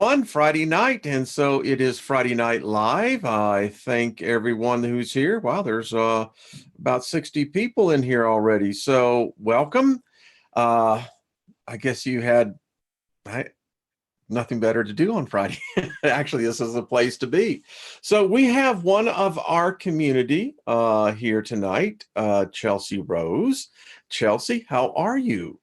Friday night, and so it is Friday Night Live. I thank everyone who's here. Wow, there's about 60 people in here already. So welcome. Uh, I guess you had I, nothing better to do on Friday. Actually, this is a place to be. So we have one of our community here tonight, Chelsea Rose. Chelsea, how are you?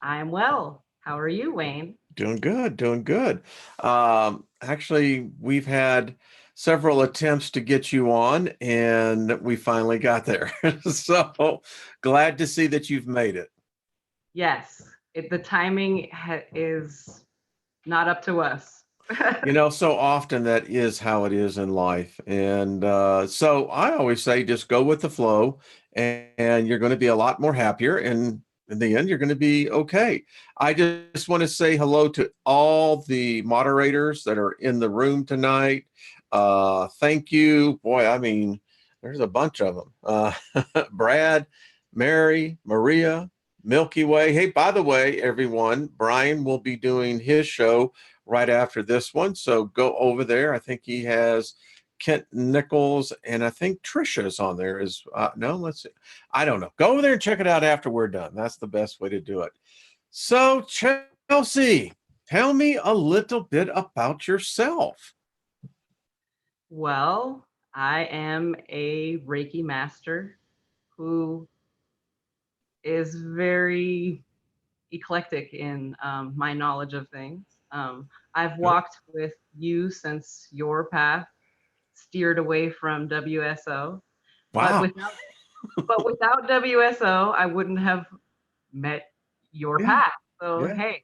I'm well. How are you, Wayne? Doing good, doing good. Actually, we've had several attempts to get you on, and we finally got there. So glad to see that you've made it. Yes, the timing is not up to us. So often that is how it is in life. And so I always say just go with the flow, and you're going to be a lot more happier. And in the end, you're going to be okay. I just want to say hello to all the moderators that are in the room tonight. Thank you. Boy, I mean, there's a bunch of them. Brad, Mary, Maria, Milky Way. Hey, by the way, everyone, Brian will be doing his show right after this one. So go over there. I think he has Kent Nichols, and I think Trisha's on there. Is no, let's see. I don't know. Go over there and check it out after we're done. That's the best way to do it. So, Chelsea, tell me a little bit about yourself. Well, I am a Reiki master who is very eclectic in my knowledge of things. I've Oh, walked with you since your path steered away from WSO, but wow. without WSO, I wouldn't have met your Yeah, path. So yeah, hey,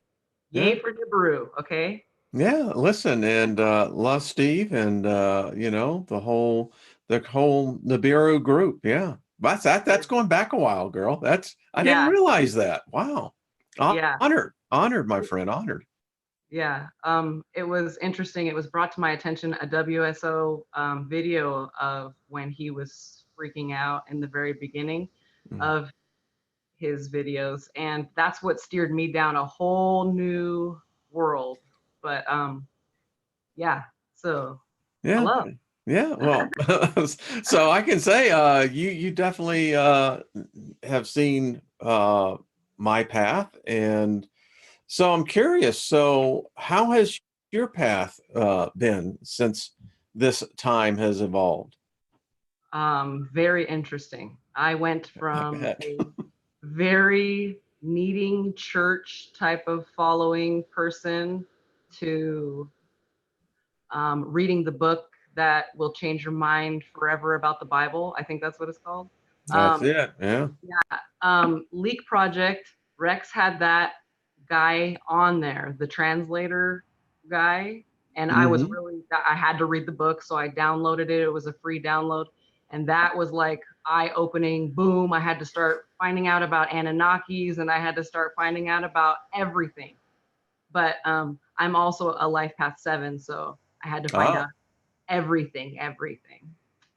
yeah. yay for Nibiru, okay? Yeah, listen, and love Steve and the whole Nibiru group. Yeah. That's going back a while, girl. That's I didn't Yeah, realize that. Wow. yeah, Honored, my friend, honored. yeah. It was interesting. It was brought to my attention a WSO video of when he was freaking out in the very beginning Mm. of his videos, and that's what steered me down a whole new world. But yeah. So Yeah. hello. Yeah. Well, so I can say you definitely have seen my path, and so I'm curious. So how has your path been since this time has evolved? Very interesting. I went I from bet. a very needing church type of following person to reading the book that will change your mind forever about the Bible. I think that's what it's called. That's Um, it. Yeah. Leak Project, Rex had that guy on there, the translator guy. And Hmm. I had to read the book. So I downloaded it. It was a free download. And that was like eye opening. Boom. I had to start finding out about Anunnakis and I had to start finding out about everything. But I'm also a life path 7. So I had to find Oh, out everything.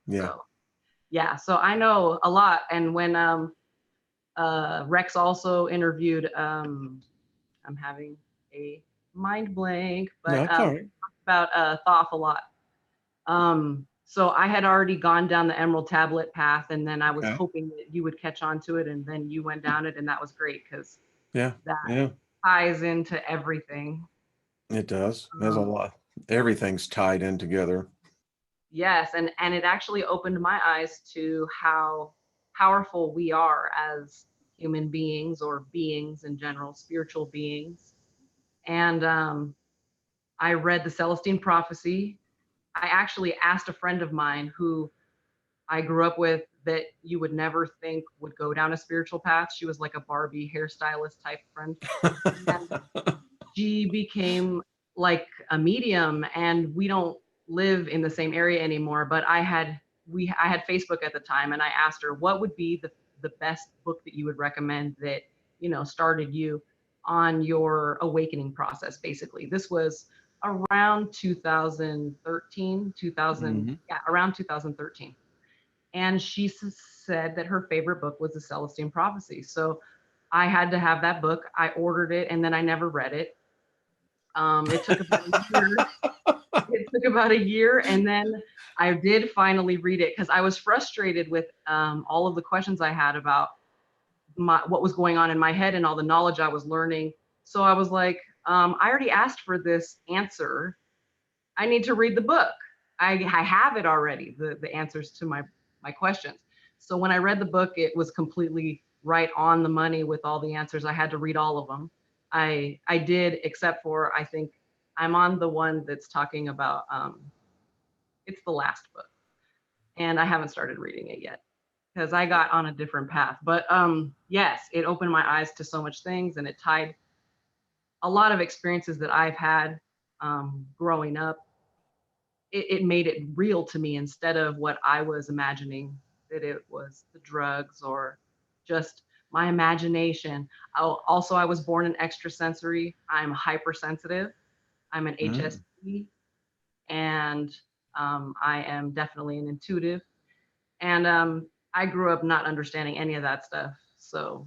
yeah. So yeah, so I know a lot. And when Rex also interviewed, I'm having a mind blank, No, but it's all right. about Thoth a lot. So I had already gone down the Emerald Tablet path, and then I was Okay. hoping that you would catch on to it, and then you went down it, and that was great because Yeah. that Yeah. ties into everything. It does. There's a Um, lot. Everything's tied in together. yes, and it actually opened my eyes to how powerful we are as human beings or beings in general, spiritual beings. And I read the Celestine Prophecy. I actually asked a friend of mine who I grew up with that you would never think would go down a spiritual path. She was like a Barbie hairstylist type friend. And she became like a medium, and we don't live in the same area anymore. But I had Facebook at the time, and I asked her what would be the best book that you would recommend that started you on your awakening process. Basically, this was around 2013, 2000, Hmm. yeah, around 2013. And she said that her favorite book was the Celestine Prophecy. So I had to have that book. I ordered it, and then I never read it. It took about a year. It took about a year, and then I did finally read it because I was frustrated with all of the questions I had about what was going on in my head and all the knowledge I was learning. So I was like, I already asked for this answer. I need to read the book. I have it already, the answers to my questions. So when I read the book, it was completely right on the money with all the answers. I had to read all of them. I did, except for I think I'm on the one that's talking about it's the last book, and I haven't started reading it yet because I got on a different path. But yes, it opened my eyes to so much things, and it tied a lot of experiences that I've had growing up. It made it real to me instead of what I was imagining that it was the drugs or just my imagination. Also, I was born an extrasensory. I'm hypersensitive. I'm an Mm. HSP, and I am definitely an intuitive. And I grew up not understanding any of that stuff. So,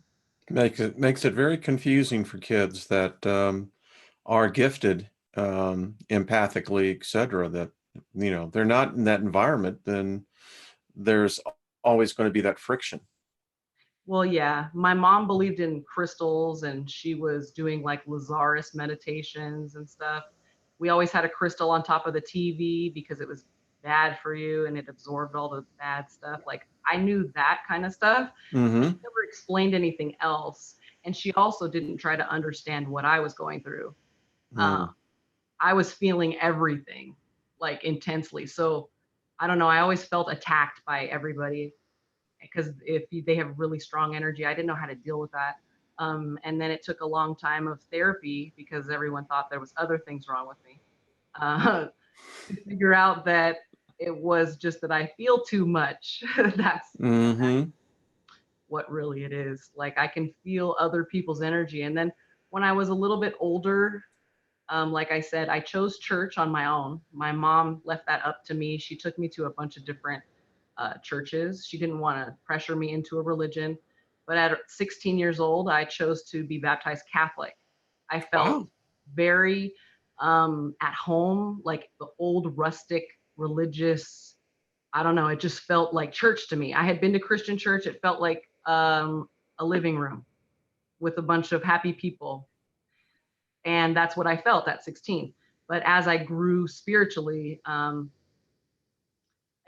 Makes it very confusing for kids that are gifted empathically, etc. That they're not in that environment, then there's always going to be that friction. well, yeah, my mom believed in crystals and she was doing like Lazarus meditations and stuff. We always had a crystal on top of the TV because it was bad for you and it absorbed all the bad stuff. Like I knew that kind of stuff, but she Mm-hmm. never explained anything else. And she also didn't try to understand what I was going through. Uh, Mm. I was feeling everything like intensely. So I don't know. I always felt attacked by everybody because they have really strong energy, I didn't know how to deal with that. And then it took a long time of therapy because everyone thought there was other things wrong with me. To figure out that it was just that I feel too much. That's Mm-hmm. what really it is. Like I can feel other people's energy. And then when I was a little bit older, like I said, I chose church on my own. My mom left that up to me. She took me to a bunch of different churches. She didn't want to pressure me into a religion. But at 16 years old, I chose to be baptized Catholic. I felt Wow. very at home, like the old rustic religious. I don't know. It just felt like church to me. I had been to Christian church. It felt like a living room with a bunch of happy people. And that's what I felt at 16. But as I grew spiritually,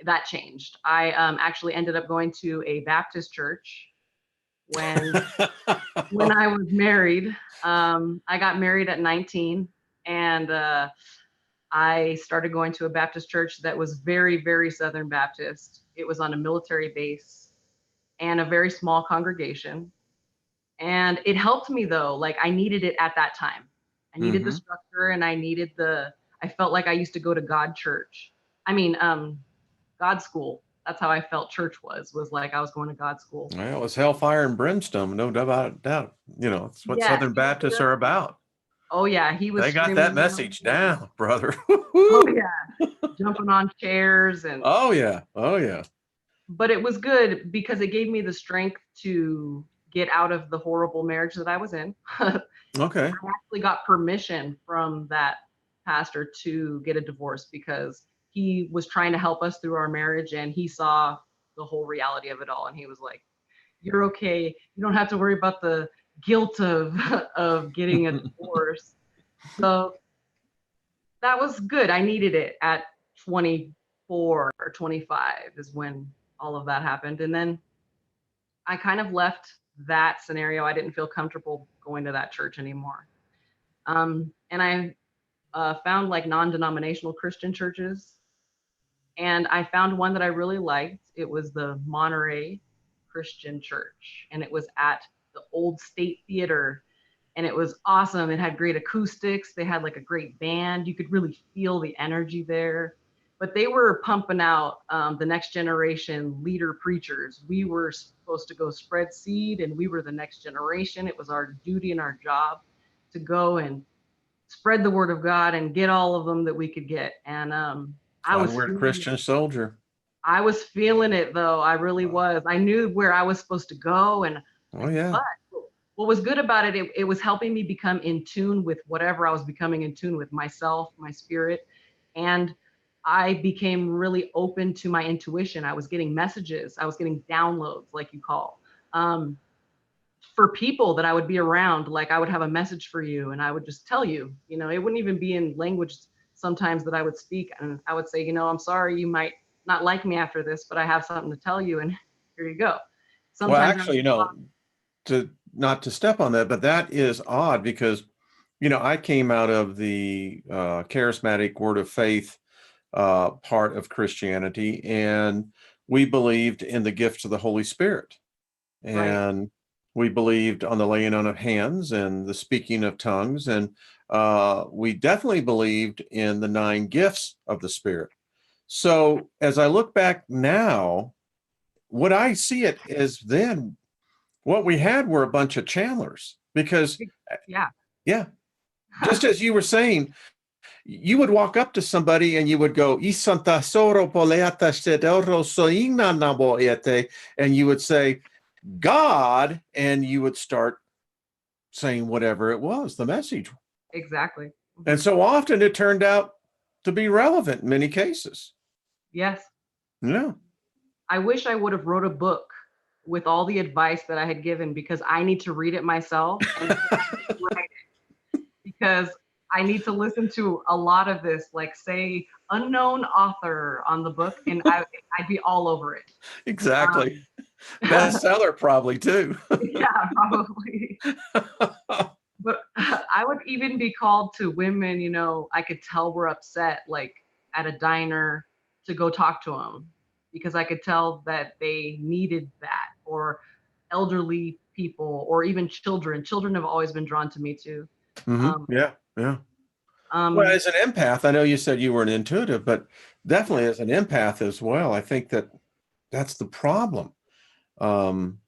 that changed. I actually ended up going to a Baptist church when I was married. I got married at 19, and I started going to a Baptist church that was very, very Southern Baptist. It was on a military base and a very small congregation. And it helped me though. Like I needed it at that time. I needed the Mm-hmm. structure and I felt like I used to go to God church. I mean, God school. That's how I felt church was like I was going to God school. Well, it's hellfire and brimstone, no doubt. It's what Yes, Southern he was Baptists just, are about. oh yeah, he was They got screaming that hell message for me. down, brother. Oh Woo-hoo. yeah, jumping on chairs and Oh yeah. Oh yeah. but it was good because it gave me the strength to get out of the horrible marriage that I was in. I Okay. actually got permission from that pastor to get a divorce because he was trying to help us through our marriage and he saw the whole reality of it all and he was like, you're okay. You don't have to worry about the guilt of of getting a divorce. So that was good. I needed it at 24 or 25 is when all of that happened. And then I kind of left that scenario. I didn't feel comfortable going to that church anymore. And I found like non-denominational Christian churches, and I found one that I really liked. It was the Monterey Christian Church, and it was at the old State Theater, and it was awesome. It had great acoustics. They had like a great band. You could really feel the energy there. But they were pumping out the next generation leader preachers. We were supposed to go spread seed, and we were the next generation. It was our duty and our job to go and spread the word of God and get all of them that we could get. And I was Onward, feeling it. Christian soldier. I was feeling it though. I really Wow. was. I knew where I was supposed to go, and Oh like, yeah. what? what was good about it, it was helping me become in tune with whatever I was becoming in tune with, myself, my spirit. And I became really open to my intuition. I was getting messages, I was getting downloads, like you call. Um, for people that I would be around, like I would have a message for you and I would just tell you, it wouldn't even be in language sometimes that I would speak. And I would say, I'm sorry, you might not like me after this, but I have something to tell you. And here you go. Well, Sometimes actually, to not to step on that, but that is odd because, I came out of the charismatic word of faith part of Christianity, and we believed in the gifts of the Holy Spirit. right, And we believed on the laying on of hands and the speaking of tongues. And we definitely believed in the 9 gifts of the Spirit. So as I look back now, what I see it is then what we had were a bunch of channelers because, yeah, yeah, just as you were saying, you would walk up to somebody and you would go, "Isanta soro poleata sedoro soina nabo ete," and you would say, "God," and you would start saying whatever it was, the message. exactly. And Mhm. so often it turned out to be relevant in many cases. Yes. Yeah. I wish I would have wrote a book with all the advice that I had given, because I need to read it myself and then I need to write it, because I need to listen to a lot of this, like say unknown author on the book, and I'd be all over it. Exactly. Um, Bestseller probably too. yeah, probably. But I would even be called to women, I could tell were upset, like at a diner, to go talk to them because I could tell that they needed that, or elderly people, or even children. Children have always been drawn to me too. Um, Yeah. Yeah. Well, um, as an empath, I know you said you were an intuitive, but definitely as an empath as well, I think that that's the problem. Um,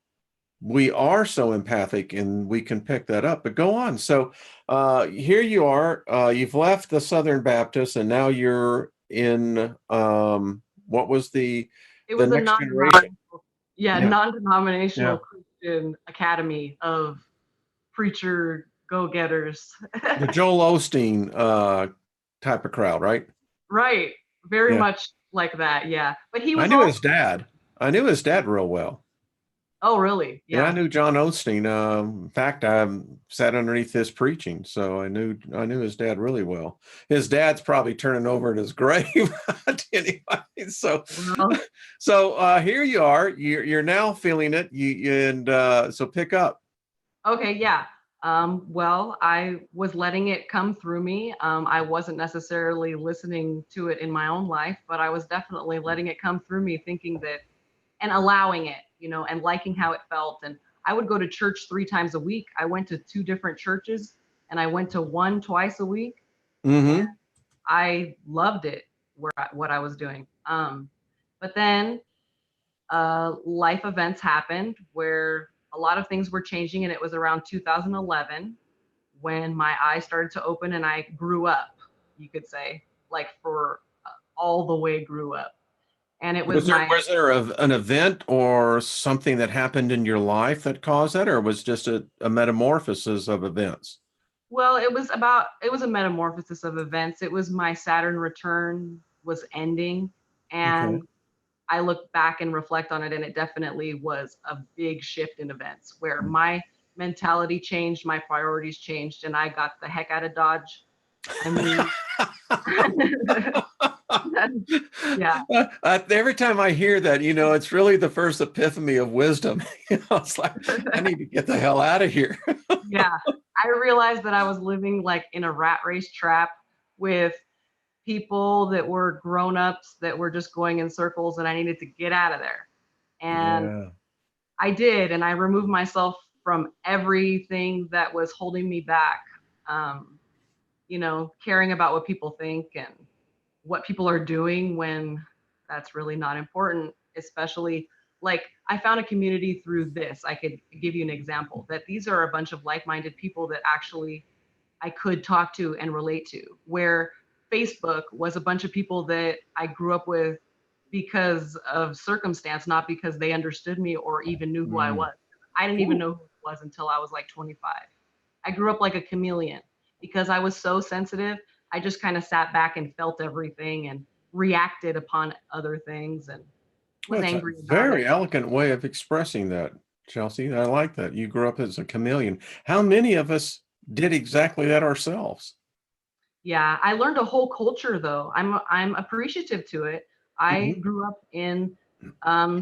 we are so empathic and we can pick that up, but go on. So here you are, you've left the Southern Baptist and now you're in what was it the was a next generation? non-denominational, yeah, Yeah. non-denominational Yeah. Christian academy of preacher go-getters. The Joel Osteen type of crowd, right? Right. Very Yeah. much like that. Yeah. But he I was knew also, his dad. I knew his dad real well. oh, really? Yeah, I Yeah. knew John Osteen. In fact, I sat underneath his preaching, so I knew his dad really well. His dad's probably turning over in his grave anyway. So, Well, here you are. You're now feeling it. So pick up. okay. Yeah. Well, I was letting it come through me. I wasn't necessarily listening to it in my own life, but I was definitely letting it come through me, thinking that, and allowing it, and liking how it felt. And I would go to church 3 times a week. I went to 2 different churches, and I went to one twice a week. And Mm-hmm. I loved it, what I was doing. But then life events happened where a lot of things were changing, and it was around 2011 when my eyes started to open and I grew up, you could say, like for all the way grew up. And it was Was there my, was there an event or something that happened in your life that caused that, or was just a metamorphosis of events? well, it was a metamorphosis of events. It was my Saturn return was ending, Okay. and I look back and reflect on it, and it definitely was a big shift in events where my mentality changed, my priorities changed, and I got the heck out of Dodge. I moved. Yeah, Every time I hear that, it's really the first epiphany of wisdom. It's like, I need to get the hell out of here. yeah. I realized that I was living like in a rat race trap with people that were grown-ups that were just going in circles, and I needed to get out of there. And Yeah. I did, and I removed myself from everything that was holding me back. Um, caring about what people think and what people are doing when that's really not important, especially like I found a community through this. I could give you an example that these are a bunch of like-minded people that actually I could talk to and relate to, where Facebook was a bunch of people that I grew up with because of circumstance, not because they understood me or even knew who I Mm. was. I didn't even Ooh, know. was until I was like 25. I grew up like a chameleon because I was so sensitive. I just kind of sat back and felt everything and reacted upon other things and was Well, it's a angry about it. very elegant way of expressing that, Chelsea. I like that. You grew up as a chameleon. How many of us did exactly that ourselves? Yeah, I learned a whole culture though. I'm appreciative to it. I Mhm. grew up in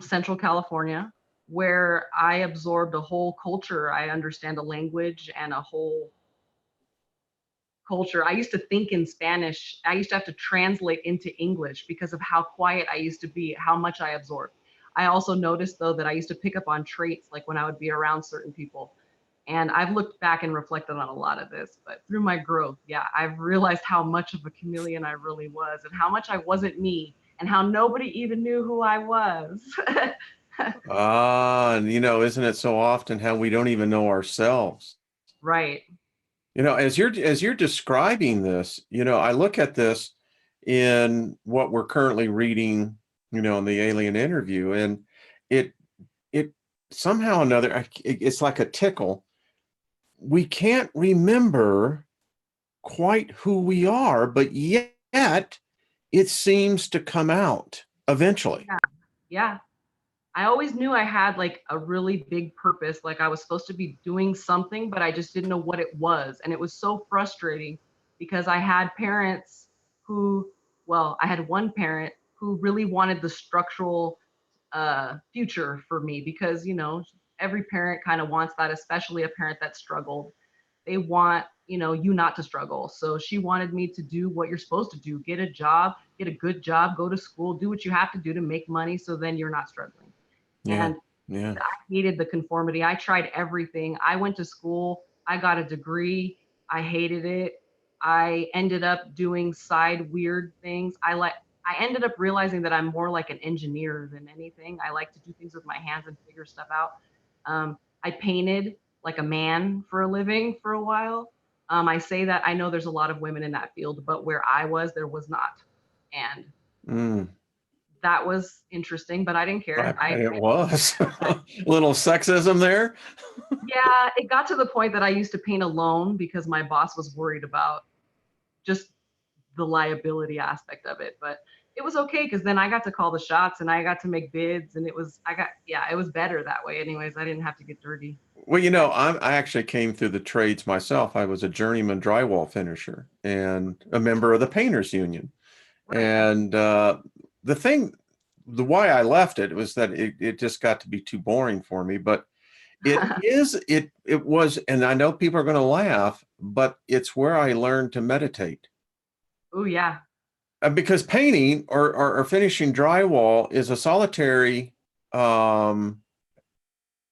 Central California, where I absorbed a whole culture. I understand a language and a whole culture. I used to think in Spanish. I used to have to translate into English because of how quiet I used to be, how much I absorbed. I also noticed though that I used to pick up on traits like when I would be around certain people. And I've looked back and reflected on a lot of this, but through my growth, yeah, I've realized how much of a chameleon I really was and how much I wasn't me and how nobody even knew who I was. Ah, and isn't it so often how we don't even know ourselves? Right. As you're describing this, I look at this in what we're currently reading, in the alien interview, and it it somehow or another, it's like a tickle. We can't remember quite who we are, but yet it seems to come out eventually. Yeah. Yeah. I always knew I had like a really big purpose, like I was supposed to be doing something, but I just didn't know what it was. And it was so frustrating because I had parents who, well, I had one parent who really wanted the structural future for me because, every parent kind of wants that, especially a parent that struggled. They want, you not to struggle. So she wanted me to do what you're supposed to do, get a job, get a good job, go to school, do what you have to do to make money so then you're not struggling. Yeah, And yeah, I hated the conformity. I tried everything. I went to school, I got a degree, I hated it. I ended up doing side weird things. I ended up realizing that I'm more like an engineer than anything. I like to do things with my hands and figure stuff out. I painted like a man for a living for a while. I say that I know there's a lot of women in that field, but where I was, there was not. And mm, that was interesting, but I didn't I care. bet it was a little sexism there. Yeah, it got to the point that I used to paint alone because my boss was worried about just the liability aspect of it. But it was okay because then I got to call the shots and I got to make bids and yeah, it was better that way. Anyways, I didn't have to get dirty. Well, I actually came through the trades myself. I was a journeyman drywall finisher and a member of the painters union. Right. And the thing, the why I left it was that it just got to be too boring for me. But it was, and I know people are going to laugh, but it's where I learned to meditate. Oh yeah. Because painting or finishing drywall is a solitary um,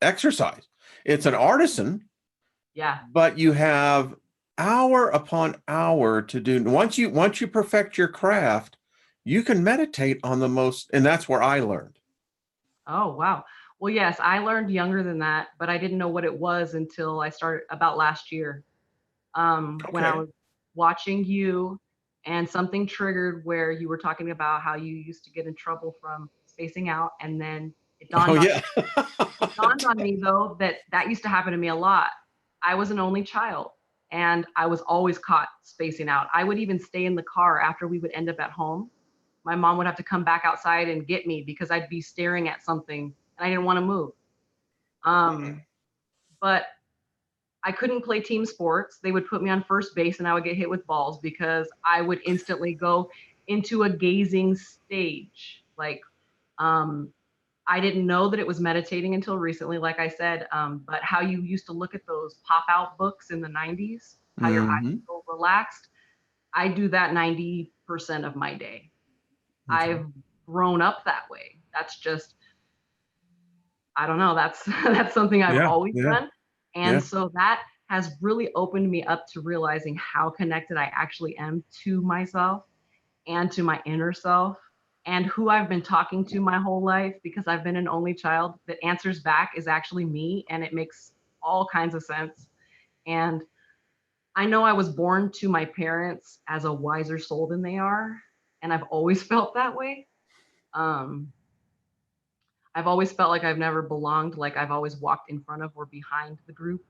exercise. It's an artisan, Yeah. but you have hour upon hour to do. Once you perfect your craft, you can meditate on the most, and that's where I learned. Oh wow. Well, yes, I learned younger than that, but I didn't know what it was until I started about last year. When I Okay. was watching you and something triggered where you were talking about how you used to get in trouble from spacing out and then it Oh dawned on yeah. it dawned on me though that that used to happen to me a lot. I was an only child and I was always caught spacing out. I would even stay in the car after we would end up at home. My mom would have to come back outside and get me because I'd be staring at something and I didn't want to move. Um, but I couldn't play team sports. They would put me on first base and I would get hit with balls because I would instantly go into a gazing stage. Like, um, I didn't know that it was meditating until recently, like I said, but how you used to look at those pop out books in the 90s, how your eyes Hmm. feel relaxed. I do that 90% of my day. Okay. I've grown up that way. That's just, I don't know, that's that's something I've Yeah. always Yeah. done. And Yeah. so that has really opened me up to realizing how connected I actually am to myself and to my inner self and who I've been talking to my whole life because I've been an only child that answers back is actually me and it makes all kinds of sense. And I know I was born to my parents as a wiser soul than they are, and I've always felt that way. Um, I've always felt like I've never belonged, like I've always walked in front of or behind the group,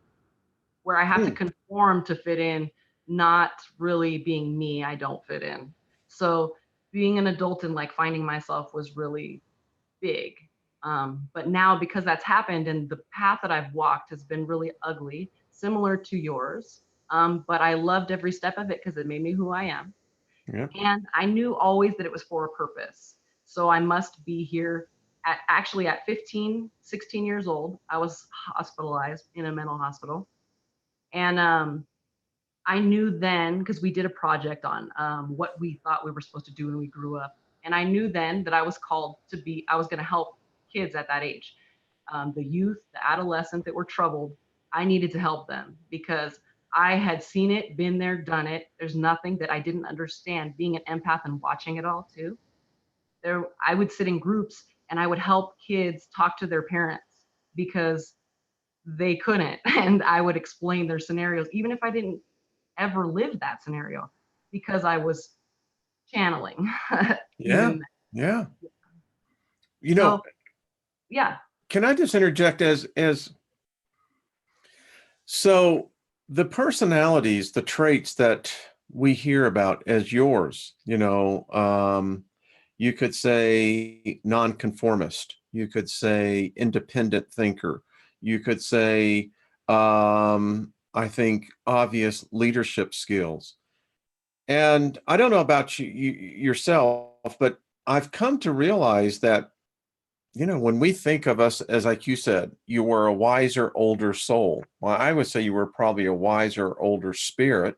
where I have to Hmm. conform to fit in, not really being me. I don't fit in. So being an adult and like finding myself was really big. But now, because that's happened and the path that I've walked has been really ugly, similar to yours. But I loved every step of it because it made me who I am. Yeah. And I knew always that it was for a purpose. So I must be here at actually at 15, 16 years old. I was hospitalized in a mental hospital. And I knew then, because we did a project on what we thought we were supposed to do when we grew up. And I knew then that I was called to be, I was going to help kids at that age, the youth, the adolescent that were troubled. I needed to help them because I had seen it, been there, done it. There's nothing that I didn't understand. Being an empath and watching it all too, I would sit in groups and I would help kids talk to their parents because they couldn't, and I would explain their scenarios, even if I didn't ever live that scenario, because I was channeling Yeah. even. Yeah. You know, So yeah. can I just interject as so the personalities, the traits that we hear about as yours, you could say nonconformist, you could say independent thinker, you could say, I think, obvious leadership skills. And I don't know about you yourself, but I've come to realize that when we think of us, as like you said, you were a wiser, older soul. Well, I would say you were probably a wiser, older spirit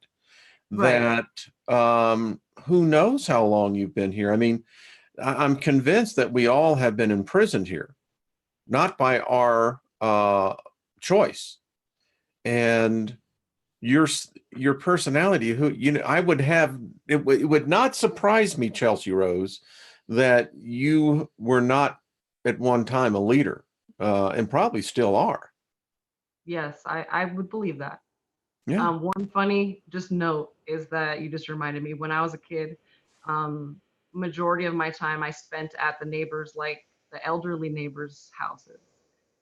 Right. that who knows how long you've been here. I mean, I'm convinced that we all have been imprisoned here, not by our choice. And your your personality, I would have it would not surprise me, Chelsea Rose, that you were not at one time a leader, and probably still are. Yes, I would believe that. Yeah. One funny just note is that you just reminded me when I was a kid, um, majority of my time I spent at the neighbors, like the elderly neighbors' houses.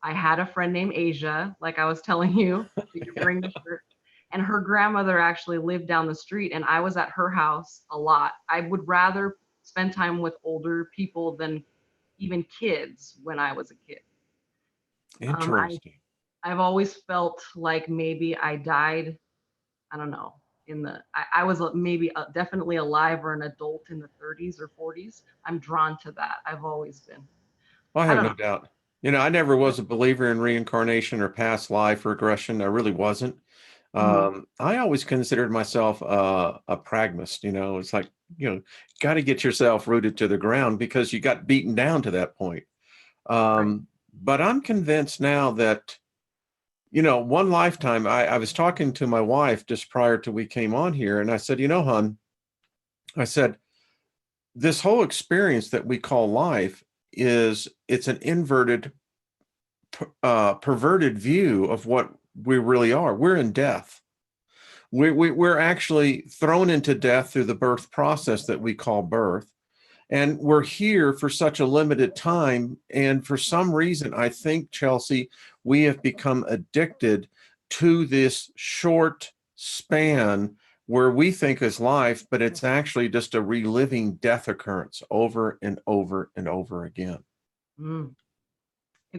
I had a friend named Asia, like I was telling you that you're wearing the shirt, and her grandmother actually lived down the street, and I was at her house a lot. I would rather spend time with older people than even kids when I was a kid. Um, I Interesting. I've always felt like maybe I died. I don't know. I was maybe definitely alive or an adult in the 30s or 40s. I'm drawn to that. I've always been. Well, I I have don't no know. doubt. I never was a believer in reincarnation or past life regression. I really wasn't. Hmm. I always considered myself a pragmatist. It's like, got to get yourself rooted to the ground because you got beaten down to that point. Right. But I'm convinced now that, one lifetime, I was talking to my wife just prior to we came on here, and I said, hon, I said, this whole experience that we call life it's an inverted, perverted view of what we really are. We're in death. We're actually thrown into death through the birth process that we call birth. And we're here for such a limited time. And for some reason, I think, Chelsea, we have become addicted to this short span where we think is life, but it's actually just a reliving death occurrence over and over and over again. Mm.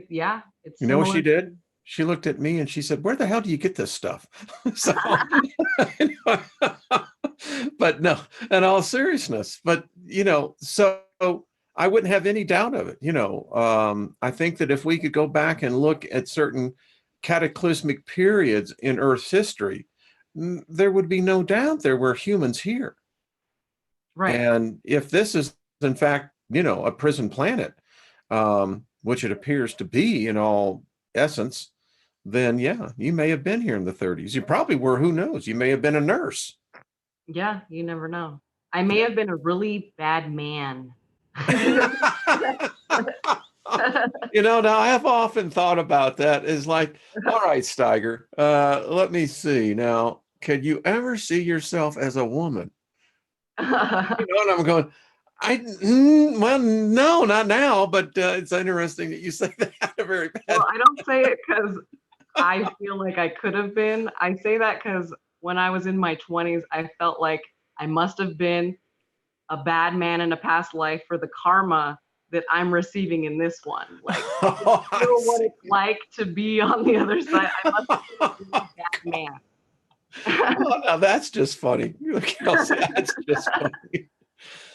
Yeah, it's You know what she similar did? to. She looked at me and she said, "Where the hell do you get this stuff?" So, but no, in all seriousness, but so I wouldn't have any doubt of it. I think that if we could go back and look at certain cataclysmic periods in Earth's history, there would be no doubt there were humans here. Right. And if this is, in fact, a prison planet, which it appears to be in all essence, then yeah, you may have been here in the 30s. You probably were. Who knows? You may have been a nurse. Yeah, you never know. I may Yeah. have been a really bad man. Now I have often thought about that. Is like, all right, Steiger, let me see. Now, could you ever see yourself as a woman? And I'm going, Well, no, not now, but it's interesting that you say that. A very Well, bad. I don't say it because I feel like I could have been. I say that because when I was in my 20s, I felt like I must have been a bad man in a past life for the karma that I'm receiving in this one. Like, to Oh, I feel what see. it's like to be on the other side, I must have been a really bad man. Oh, now that's just funny. Kelsey, that's just funny.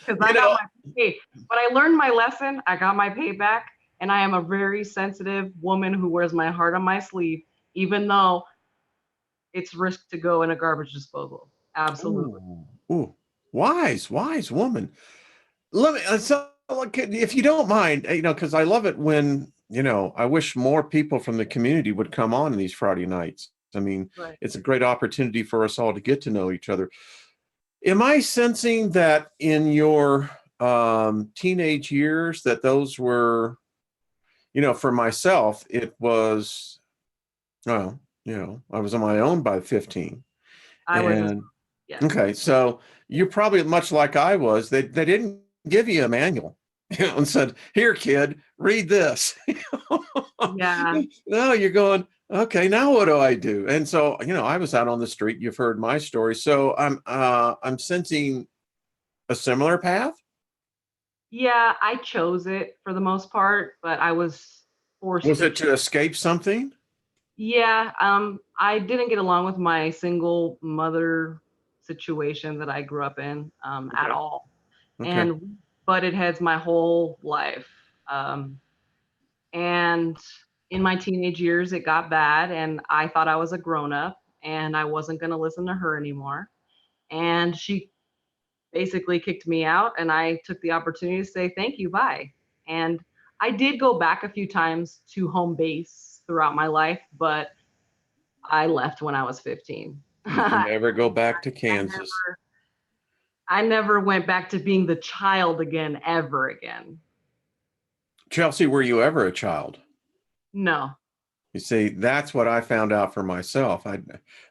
Because You I got know, my pay. But I learned my lesson. I got my payback, and I am a very sensitive woman who wears my heart on my sleeve, even though it's risk to go in a garbage disposal. Absolutely. ooh, ooh, wise woman. Let me, so look, if you don't mind, because I love it when, I wish more people from the community would come on these Friday nights. I mean, Right. it's a great opportunity for us all to get to know each other. Am I sensing that in your teenage years that those were, for myself, it was, well, I was on my own by 15. I was as And yes. okay, so you're probably much like I was. They didn't give you a manual, and said, "Here, kid, read this." Yeah. No, you're going, okay, now what do I do? And so, I was out on the street. You've heard my story, so I'm sensing a similar path. Yeah, I chose it for the most part, but I was forced Was to it choose. to escape something? Yeah, I didn't get along with my single mother situation that I grew up in at Okay. all. Okay. And we butted heads my whole life. Um, and in my teenage years, it got bad, and I thought I was a grown up and I wasn't going to listen to her anymore. And she basically kicked me out, and I took the opportunity to say, thank you, bye. And I did go back a few times to home base throughout my life, but I left when I was 15. You can I never go back to never Kansas. I never went back to being the child again, ever again. Chelsea, were you ever a child? No. You see, that's what I found out for myself.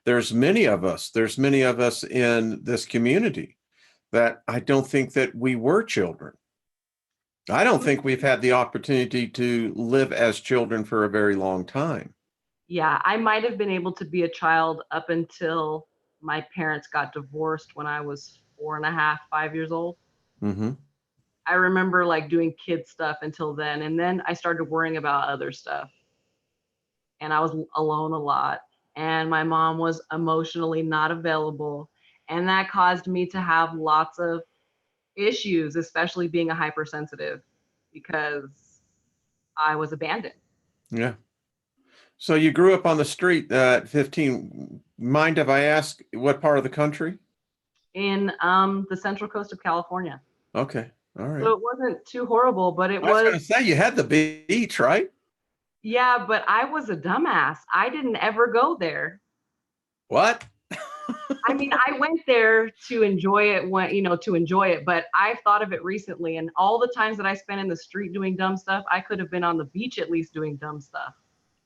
There's many of us in this community that I don't think that we were children. I don't think we've had the opportunity to live as children for a very long time. Yeah, I might have been able to be a child up until my parents got divorced when I was 4.5, 5 years old. Hmm. I remember like doing kid stuff until then. And then I started worrying about other stuff. And I was alone a lot. And my mom was emotionally not available. And that caused me to have lots of issues, especially being a hypersensitive, because I was abandoned. Yeah. So you grew up on the street at 15. Mind if I ask what part of the country? In the central coast of California. Okay. All right. So it wasn't too horrible, but it I was was, going to say you had the beach, right? yeah, but I was a dumbass. I didn't ever go there. What? I mean, I went there to enjoy it to enjoy it, but I've thought of it recently, and all the times that I spent in the street doing dumb stuff, I could have been on the beach at least doing dumb stuff.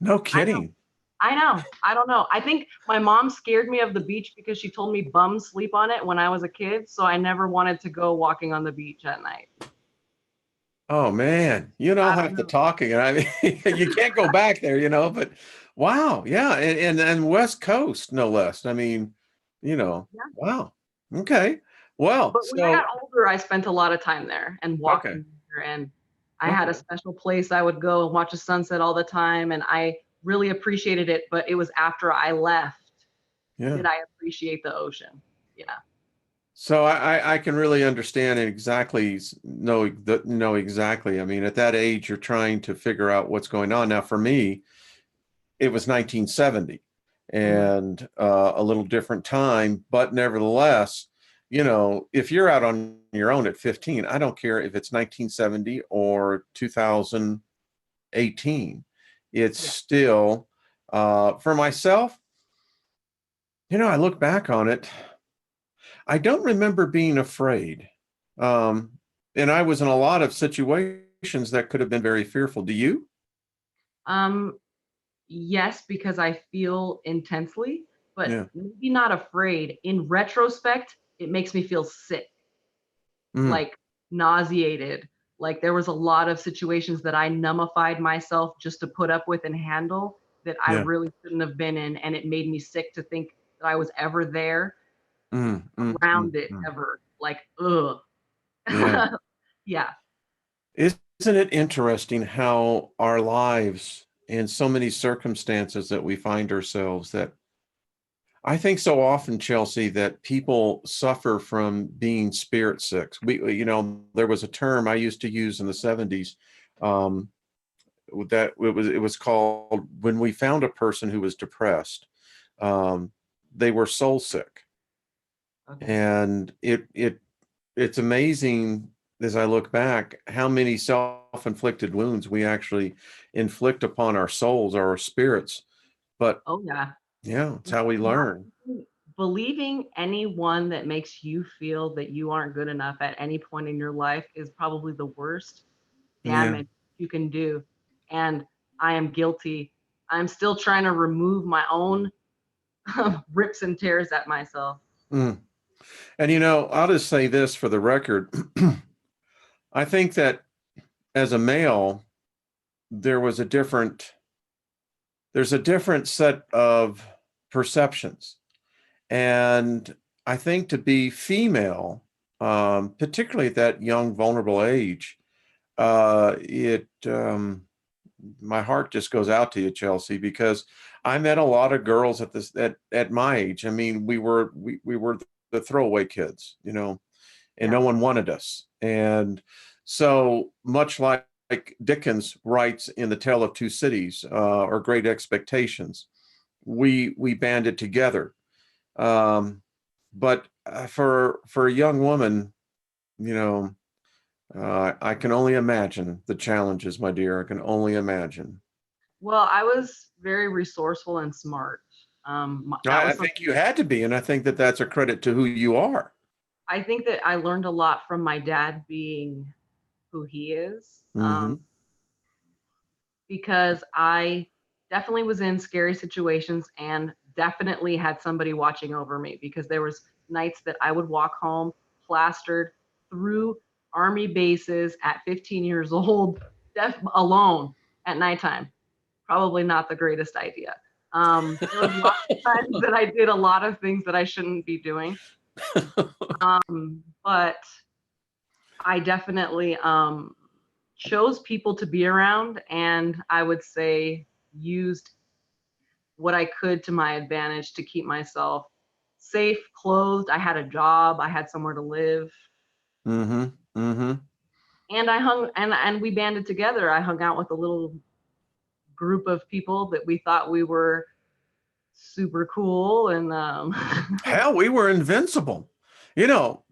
No I know. kidding. I know. I don't know. I think my mom scared me of the beach because she told me bums sleep on it when I was a kid, so I never wanted to go walking on the beach at night. Oh man, I don't have to know. talking, and I mean, you can't go back there, but wow, yeah, and West Coast, no less. I mean, Yeah. wow. Okay. Well, But when I got older, I spent a lot of time there and okay, walking there, and I had a okay, special place I would go and watch a sunset all the time, and I really appreciated it. But it was after I left yeah. that I appreciate the ocean. Yeah. So I can really understand and exactly know exactly. I mean, at that age, you're trying to figure out what's going on. Now, for me, it was 1970 Hmm. and a little different time, but nevertheless, if you're out on your own at 15, I don't care if it's 1970 or 2018, it's Yeah. still, for myself, I look back on it, I don't remember being afraid. Um, and I was in a lot of situations that could have been very fearful. Do you? Um, yes, because I feel intensely, but Yeah. maybe not afraid. In retrospect, it makes me feel sick. Mm, Like nauseated. Like there was a lot of situations that I nummified myself just to put up with and handle that I Yeah. really shouldn't have been in. And it made me sick to think that I was ever there Mm, around it mm. ever. Like, ugh. Yeah. Yeah. Isn't it interesting how our lives in so many circumstances that we find ourselves that I think so often, Chelsea, that people suffer from being spirit sick. There was a term I used to use in the 70s, um, that it was called when we found a person who was depressed, um, they were soul sick. Okay. And it's amazing as I look back how many self-inflicted wounds we actually inflict upon our souls or our spirits. But Oh, yeah. yeah, it's how we learn. Believing anyone that makes you feel that you aren't good enough at any point in your life is probably the worst Yeah. damage you can do. And I am guilty. I'm still trying to remove my own rips and tears at myself. Mm. And I'll just say this for the record. I think that as a male, there was a different there's a different set of perceptions. And I think to be female, particularly at that young, vulnerable age, it my heart just goes out to you, Chelsea, because I met a lot of girls at my age. I mean, we were the throwaway kids, and Yeah. no one wanted us. And so much like Dickens writes in The Tale of Two Cities, or Great Expectations, we banded together. Um, but for a young woman, you know, I can only imagine the challenges, my dear. I can only imagine. Well, I was very resourceful and smart. That I was think something you had to be, and I think that that's a credit to who you are. I think that I learned a lot from my dad being who he is. Hmm. Because I definitely was in scary situations and definitely had somebody watching over me because there was nights that I would walk home plastered through army bases at 15 years old, alone at nighttime. Probably not the greatest idea. There was lots of times that I did a lot of things that I shouldn't be doing. But I definitely chose people to be around, and I would say used what I could to my advantage to keep myself safe, clothed. I had a job, I had somewhere to live, Hmm. Hmm. and I hung and we banded together. I hung out with a little group of people that we thought we were super cool and Hell, we were invincible. You know,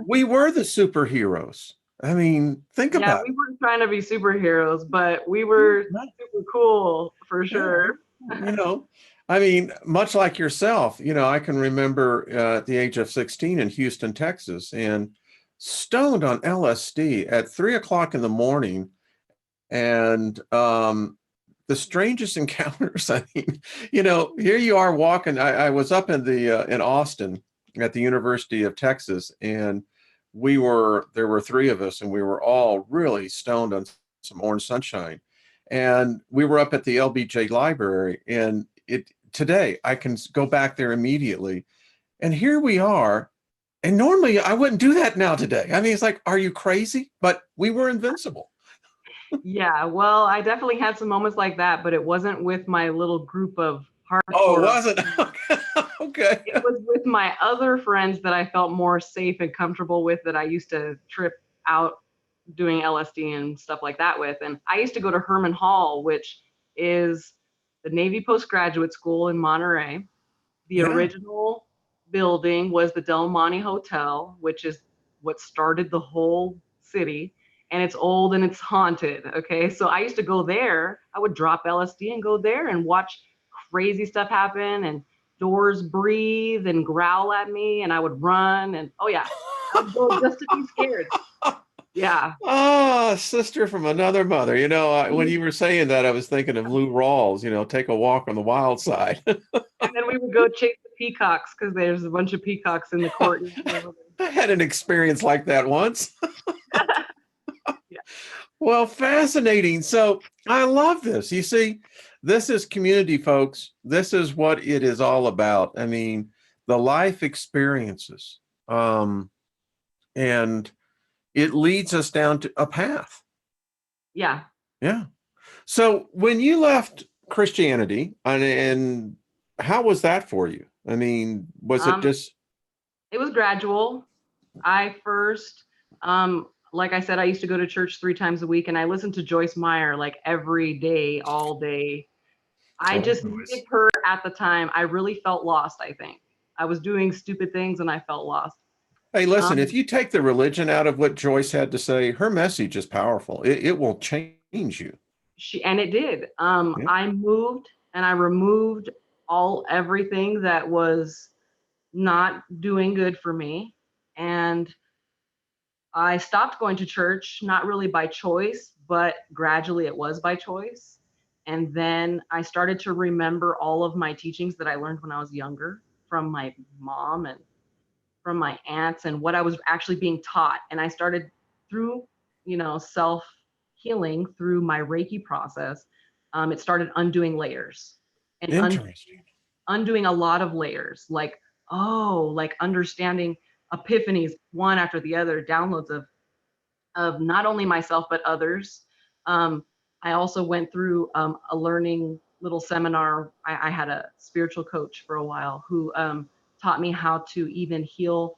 we were the superheroes. I mean, think yeah, about we weren't trying to be superheroes, but we it. were super cool for Yeah, sure. you know, I mean, much like yourself, I can remember at the age of 16 in Houston, Texas, and stoned on LSD at 3 o'clock in the morning. And the strangest encounters. I mean, here you are walking. I was up in Austin at the University of Texas, and there were three of us, and we were all really stoned on some orange sunshine. And we were up at the LBJ library, and today I can go back there immediately. And here we are. And normally I wouldn't do that now today. I mean, it's like, are you crazy? But we were invincible. Yeah, well, I definitely had some moments like that, but it wasn't with my little group of Oh, it hardcore. wasn't. Okay. It was with my other friends that I felt more safe and comfortable with that I used to trip out doing LSD and stuff like that with. And I used to go to Herman Hall, which is the Navy postgraduate school in Monterey. The Yeah. original building was the Del Monte Hotel, which is what started the whole city. And it's old and it's haunted. Okay. So I used to go there. I would drop LSD and go there and watch crazy stuff happen and doors breathe and growl at me. And I would run. And oh, yeah, I would go just to be scared. Yeah. Ah, sister from another mother. When you were saying that, I was thinking of Lou Rawls, take a walk on the wild side. And then we would go chase the peacocks because there's a bunch of peacocks in the court. I had an experience like that once. Yeah. Well, fascinating. So I love this. You see, this is community, folks. This is what it is all about. I mean, the life experiences. And it leads us down to a path. Yeah. Yeah. So when you left Christianity, and how was that for you? I mean, was it Um, just it was gradual. I first, like I said, I used to go to church 3 times a week, and I listened to Joyce Meyer like every day, all day. I oh, just needed her at the time. I really felt lost, I think. I was doing stupid things and I felt lost. hey, listen, if Um, you take the religion out of what Joyce had to say, her message is powerful. It will change you. and it did. Yeah. I moved and I removed everything that was not doing good for me. And I stopped going to church, not really by choice, but gradually it was by choice. And then I started to remember all of my teachings that I learned when I was younger from my mom and from my aunts and what I was actually being taught. And I started through, self healing through my Reiki process. It started undoing layers and Interesting. undoing a lot of layers, like understanding epiphanies one after the other, downloads of not only myself but others. Um, I also went through a learning little seminar. I had a spiritual coach for a while who taught me how to even heal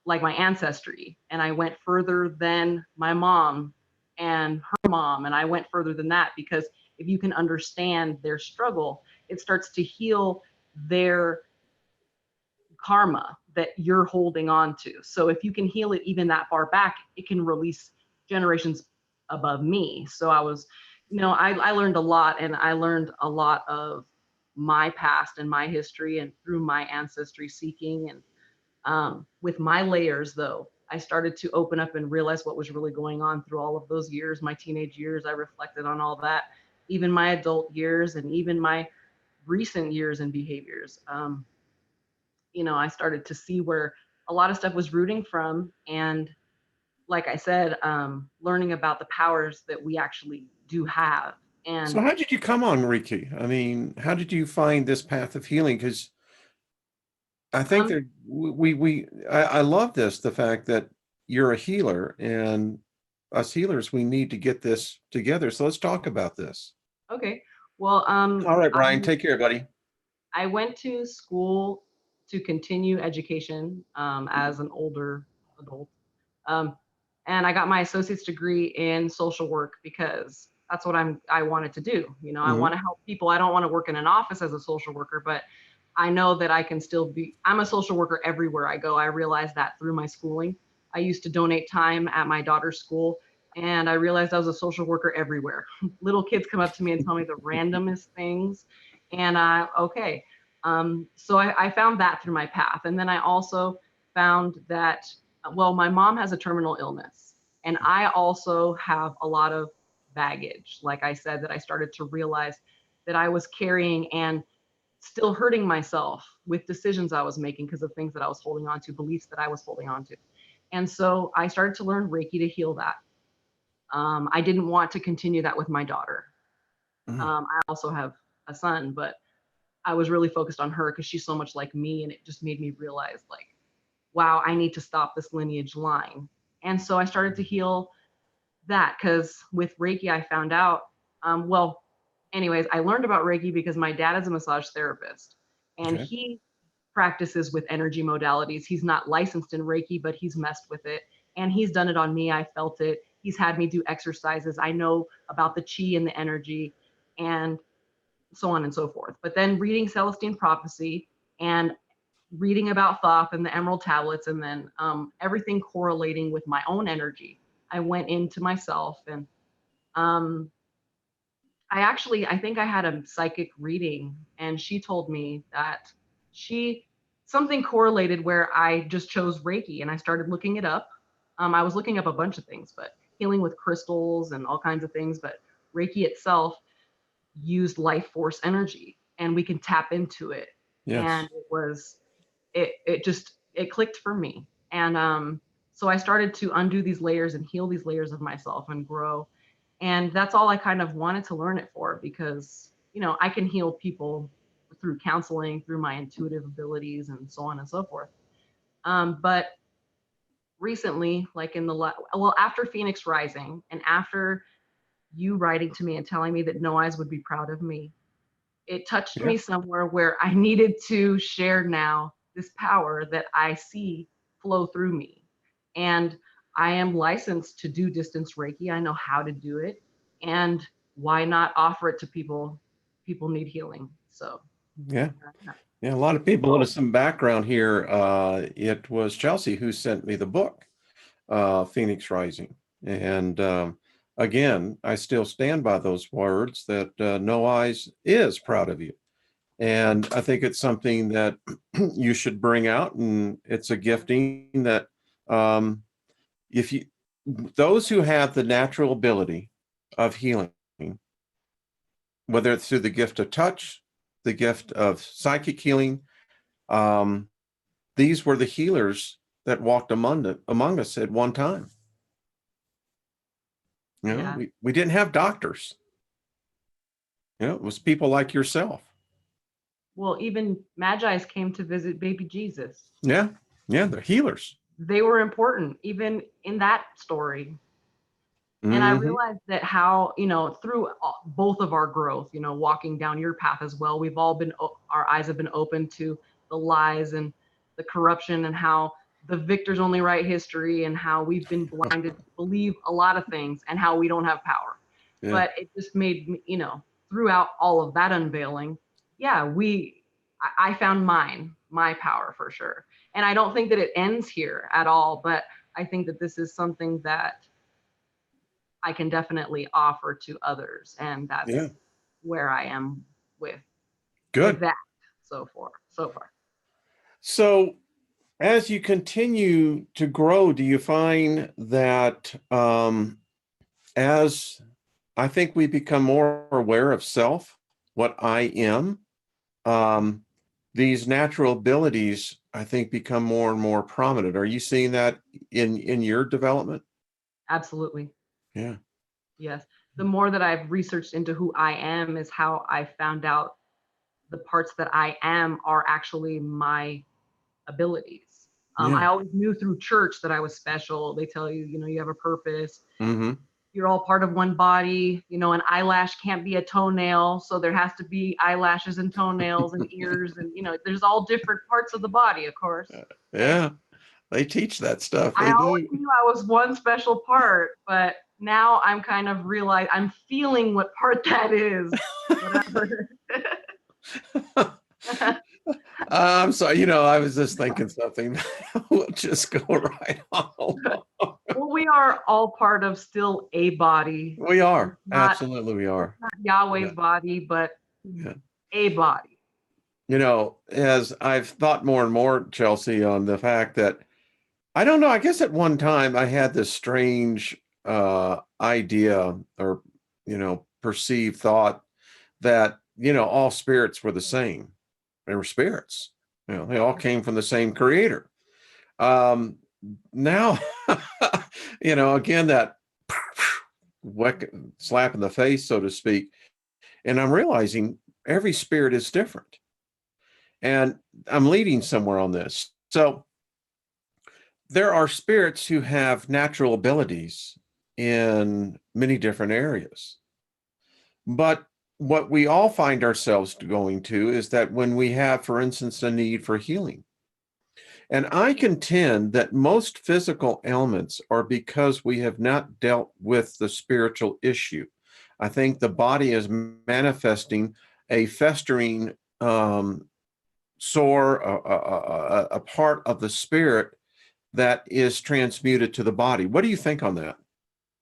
like my ancestry, and I went further than my mom and her mom, and I went further than that because if you can understand their struggle, it starts to heal their karma that you're holding on to. So if you can heal it even that far back, it can release generations above me. So I learned a lot, and I learned a lot of my past and my history and through my ancestry seeking. And with my layers, though, I started to open up and realize what was really going on through all of those years, my teenage years. I reflected on all that, even my adult years and even my recent years and behaviors. I started to see where a lot of stuff was rooting from. And like I said, learning about the powers that we actually do have. So And how did you come on Reiki? I mean, how did you find this path of healing? Because I think um, that I love this, the fact that you're a healer, and us healers, we need to get this together. So let's talk about this. okay, well, All right, Brian, take care, buddy. I went to school to continue education as an older adult. Um, and I got my associate's degree in social work because that's what I wanted to do. I Mhm. want to help people. I don't want to work in an office as a social worker, but I know that I can still I'm a social worker everywhere I go. I realized that through my schooling. I used to donate time at my daughter's school, and I realized I was a social worker everywhere. Little kids come up to me and tell me the randomest things. And okay. So I found that through my path. And then I also found that, well, my mom has a terminal illness, and I also have a lot of baggage. Like I said, that I started to realize that I was carrying and still hurting myself with decisions I was making because of things that I was holding on to, beliefs that I was holding on to. And so I started to learn Reiki to heal that. I didn't want to continue that with my daughter. Mhm. I also have a son, but I was really focused on her because she's so much like me. And it just made me realize, like, wow, I need to stop this lineage line. And so I started to heal that because with Reiki, I found out, well, anyways, I learned about Reiki because my dad is a massage therapist, and Okay. he practices with energy modalities. He's not licensed in Reiki, but he's messed with it. And he's done it on me. I felt it. He's had me do exercises. I know about the chi and the energy and so on and so forth. But then reading Celestine Prophecy and reading about Thoth and the Emerald Tablets, and then everything correlating with my own energy, I went into myself. And um, I think I had a psychic reading, and she told me that she, something correlated where I just chose Reiki, and I started looking it up. I was looking up a bunch of things, but healing with crystals and all kinds of things, but Reiki itself used life force energy, and we can tap into it. and Yes. it clicked for me. And so I started to undo these layers and heal these layers of myself and grow. And that's all I kind of wanted to learn it for, because I can heal people through counseling, through my intuitive abilities, and so on and so forth. But recently, like well, after Phoenix Rising, and after you writing to me and telling me that No Eyes would be proud of me, it touched Yeah. me somewhere where I needed to share now this power that I see flow through me. And I am licensed to do distance Reiki. I know how to do it. And why not offer it to people? People need healing. So, Yeah. yeah. Yeah. A lot of people with some background here. It was Chelsea who sent me the book, Phoenix Rising. And again, I still stand by those words that No Eyes is proud of you. And I think it's something that you should bring out. And it's a gifting that um, if you, those who have the natural ability of healing, whether it's through the gift of touch, the gift of psychic healing, um, these were the healers that walked among us at one time. Yeah. We didn't have doctors. It was people like yourself. Well, even Magi's came to visit baby Jesus. Yeah. Yeah. They're healers. They were important, even in that story. And I Hmm. realized that how, through both of our growth, walking down your path as well, we've all been, our eyes have been open to the lies and the corruption, and how the victors only write history, and how we've been blinded to believe a lot of things, and how we don't have power. Yeah. But it just made me, throughout all of that unveiling, yeah, I found my power for sure. And I don't think that it ends here at all, but I think that this is something that I can definitely offer to others, and Yeah. that's where I am with with Good. that so far. So as you continue to grow, do you find that as I think we become more aware of self, what I am, um, these natural abilities, I think, become more and more prominent. Are you seeing that in your development? Absolutely. Yeah. Yes. The more that I've researched into who I am is how I found out the parts that I am are actually my abilities. I Yeah. always knew through church that I was special. They tell you, you have a purpose. Hmm. You're all part of one body. An eyelash can't be a toenail, so there has to be eyelashes and toenails and ears, and there's all different parts of the body, of course. And Yeah. They teach that stuff. I They always do. knew I was one special part, but now I'm kind of realize I'm feeling what part that is. Whatever. I'm sorry. I was just thinking something. We'll just go right on along. Well, we are all part of still a body. We are. Not Absolutely, we are. not Yahweh's Yeah. body, but Yeah. a body. As I've thought more and more, Chelsea, on the fact that I don't know, I guess at one time I had this strange idea or, perceived thought that, all spirits were the same. They were spirits. They all came from the same creator. Um, Now, again, that slap in the face, so to speak. And I'm realizing every spirit is different. And I'm leading somewhere on this. So there are spirits who have natural abilities in many different areas. But what we all find ourselves going to is that when we have, for instance, a need for healing. And I contend that most physical ailments are because we have not dealt with the spiritual issue. I think the body is manifesting a festering sore, a part of the spirit that is transmuted to the body. What do you think on that?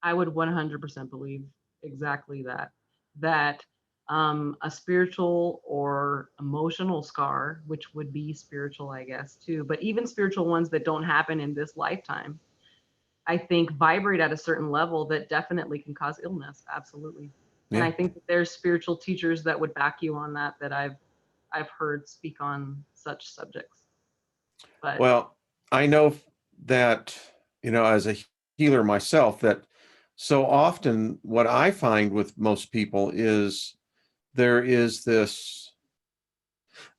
I would 100% believe exactly that. That a spiritual or emotional scar, which would be spiritual, I guess, too, but even spiritual ones that don't happen in this lifetime, I think vibrate at a certain level that definitely can cause illness. Absolutely. And Yeah. I think that there's spiritual teachers that would back you on that, that I've I've heard speak on such subjects. But Well, I know that, as a healer myself, that so often what I find with most people is there is this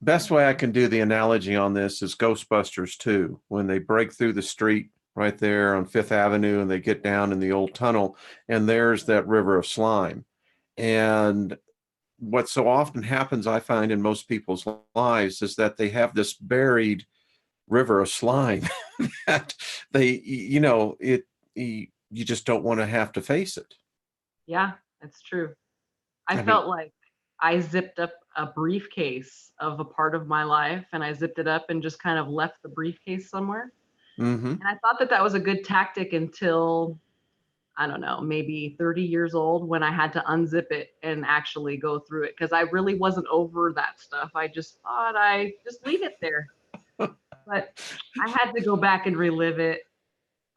best way I can do the analogy on this is Ghostbusters 2, when they break through the street right there on Fifth Avenue and they get down in the old tunnel, and there's that river of slime. And what so often happens, I find, in most people's lives is that they have this buried river of slime that you just don't want to have to face it. yeah, it's true. I I mean, felt like I zipped up a briefcase of a part of my life, and I zipped it up and just kind of left the briefcase somewhere. hmm And I thought that that was a good tactic until, I don't know, maybe 30 years old, when I had to unzip it and actually go through it, because I really wasn't over that stuff. I just thought I just leave it there. But I had to go back and relive it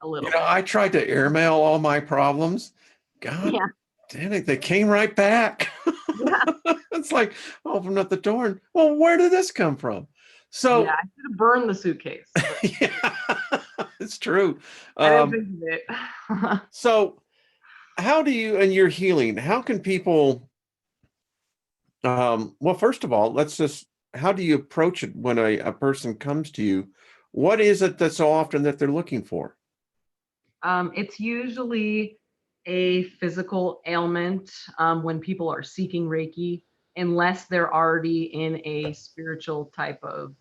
a little bit. I tried to airmail all my problems. God Yeah. damn it, they came right back. Yeah. It's like open up the door and, well, where did this come from? Yeah. So I should have burned the suitcase, but yeah, it's true. I didn't Um, think of it. so how do you, and your healing, how can people, well, first of all, how do you approach it when a person comes to you? What is it that's so often that they're looking for? It's usually a physical ailment, when people are seeking Reiki, unless they're already in a spiritual type of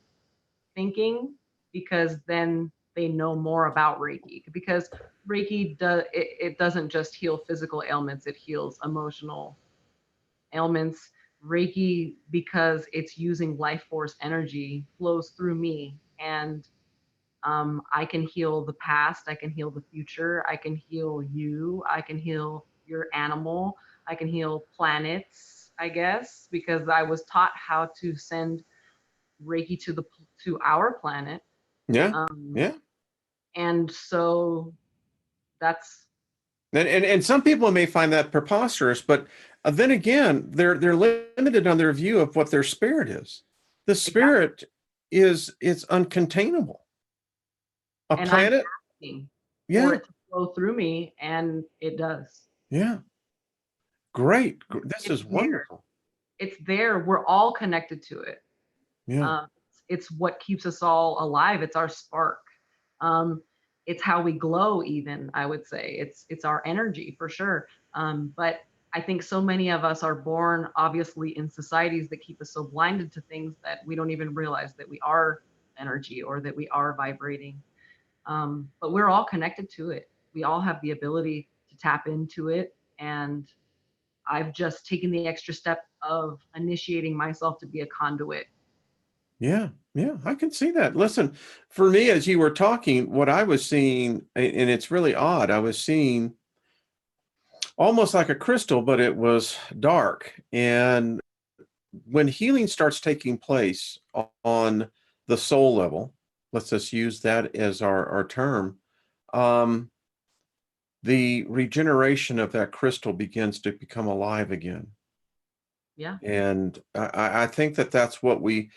thinking, because then they know more about Reiki. Because it doesn't just heal physical ailments; it heals emotional ailments. Reiki, because it's using life force energy, flows through me, and I can heal the past, I can heal the future, I can heal you, I can heal your animal, I can heal planets, I guess, because I was taught how to send Reiki to our planet. Yeah, Um, yeah. and so that's And some people may find that preposterous, but then again, they're limited on their view of what their spirit is. The exactly. spirit is it's uncontainable. A And I'm planet, asking for yeah, it to flow through me, and it does. yeah, great. This It's is there. wonderful. It's there. We're all connected to it. Yeah, Um, it's what keeps us all alive. It's our spark. Um, it's how we glow. Even, I would say it's our energy for sure. But I think so many of us are born, obviously, in societies that keep us so blinded to things that we don't even realize that we are energy or that we are vibrating. But we're all connected to it. We all have the ability to tap into it, and I've just taken the extra step of initiating myself to be a conduit. yeah, yeah. I can see that. Listen, for me, as you were talking, what I was seeing, and it's really odd, I was seeing almost like a crystal, but it was dark. And when healing starts taking place on the soul level, let's just use that as our term, um, the regeneration of that crystal begins to become alive again. Yeah, And I think that that's what we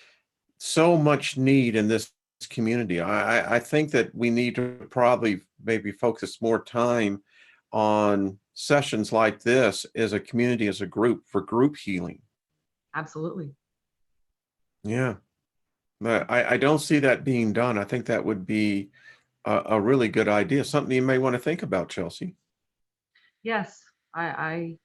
so much need in this community. I think that we need to probably maybe focus more time on sessions like this as a community, as a group, for group healing. absolutely. Yeah. But I don't see that being done. I think that would be a really good idea. Something you may want to think about, Chelsea. Yes, I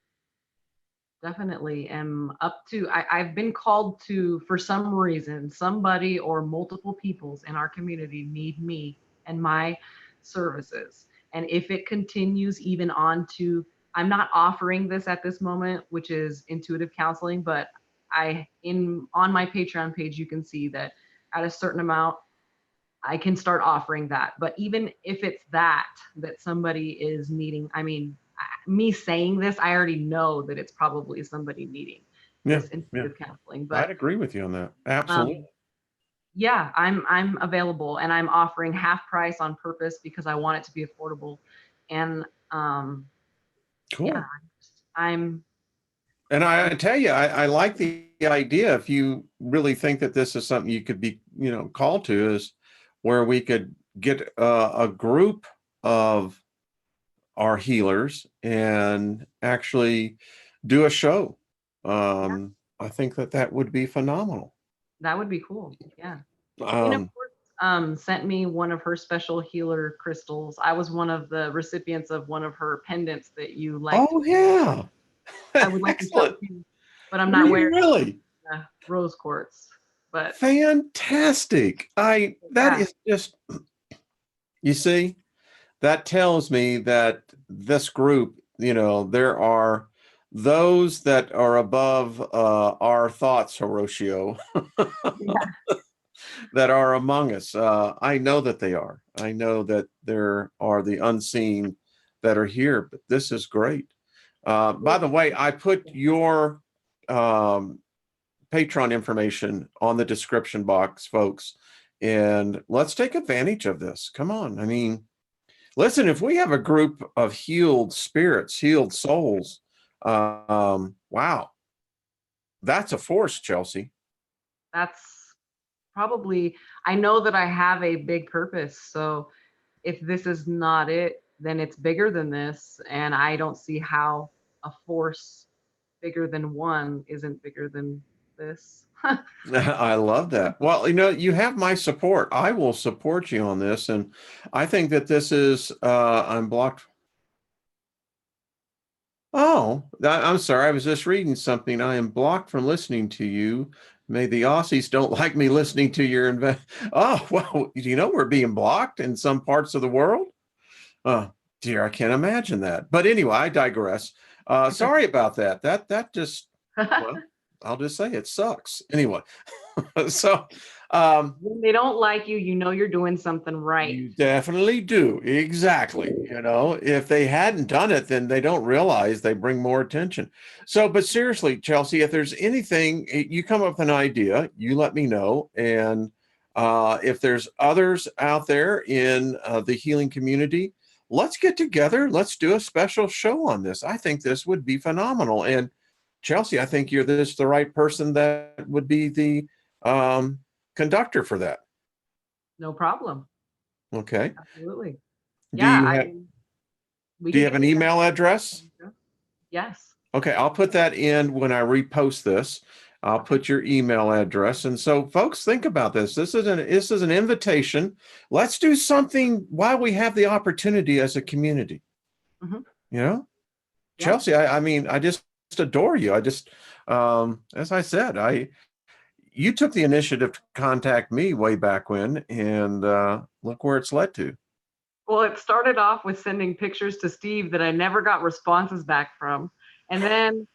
definitely am up to. I've been called to, for some reason, somebody or multiple peoples in our community need me and my services. And if it continues even on to, I'm not offering this at this moment, which is intuitive counseling, but I in on my Patreon page you can see that at a certain amount I can start offering that. But even if it's that somebody is needing, I mean, me saying this, I already know that it's probably somebody needing Yeah. this Yeah. intuitive counseling. I'd But agree with you on that. um, Absolutely. yeah, I'm available, and I'm offering half price on purpose because I want it to be affordable. And yeah, Cool. I'm And I tell you, I like the idea, if you really think that this is something you could be, called to, is where we could get a group of our healers and actually do a show. Yeah, I think that that would be phenomenal. that would be cool. Yeah. Dana Um, Quartz sent me one of her special healer crystals. I was one of the recipients of one of her pendants that you liked. oh yeah, I would like to show excellent. it to you, but I'm Were not you wearing really? rose quartz. But Fantastic. That yeah, is just, you see, that tells me that this group, there are those that are above our thoughts, Horatio, yeah, that are among us. I know that they are. I know that there are the unseen that are here, but this is great. By the way, I put your um, Patreon information on the description box, folks, and let's take advantage of this. Come on. I mean, listen, if we have a group of healed spirits, healed souls, wow, that's a force, Chelsea. that's probably, I know that I have a big purpose. So if this is not it, then it's bigger than this. And I don't see how a force bigger than one isn't bigger than this. I love that. Well, you have my support. I will support you on this. And I think that this is, I'm blocked. Oh, I'm sorry. I was just reading something. I am blocked from listening to you. May the Aussies don't like me listening to your Oh, well, we're being blocked in some parts of the world. Oh, dear, I can't imagine that. But anyway, I digress. Sorry about that. That just, well, I'll just say it sucks. Anyway, so When they don't like you, you know you're doing something right. you definitely do. Exactly. If they hadn't done it, then they don't realize they bring more attention. So, but seriously, Chelsea, if there's anything, you come up with an idea, you let me know. And if there's others out there in the healing community, let's get together. Let's do a special show on this. I think this would be phenomenal. And Chelsea, I think you're the right person that would be the conductor for that. No problem. Okay. Absolutely. Do Yeah, you I have mean, we do you could have get an together. email address? Yes. Okay, I'll put that in when I repost this. I'll Okay. put your email address. And so folks, think about this. This is an invitation. Let's do something while we have the opportunity as a community. Hmm. You know? Yeah. Chelsea, I mean, I just adore you. I just as I said, I you took the initiative to contact me way back when, and look where it's led to. Well, it started off with sending pictures to Steve that I never got responses back from. And then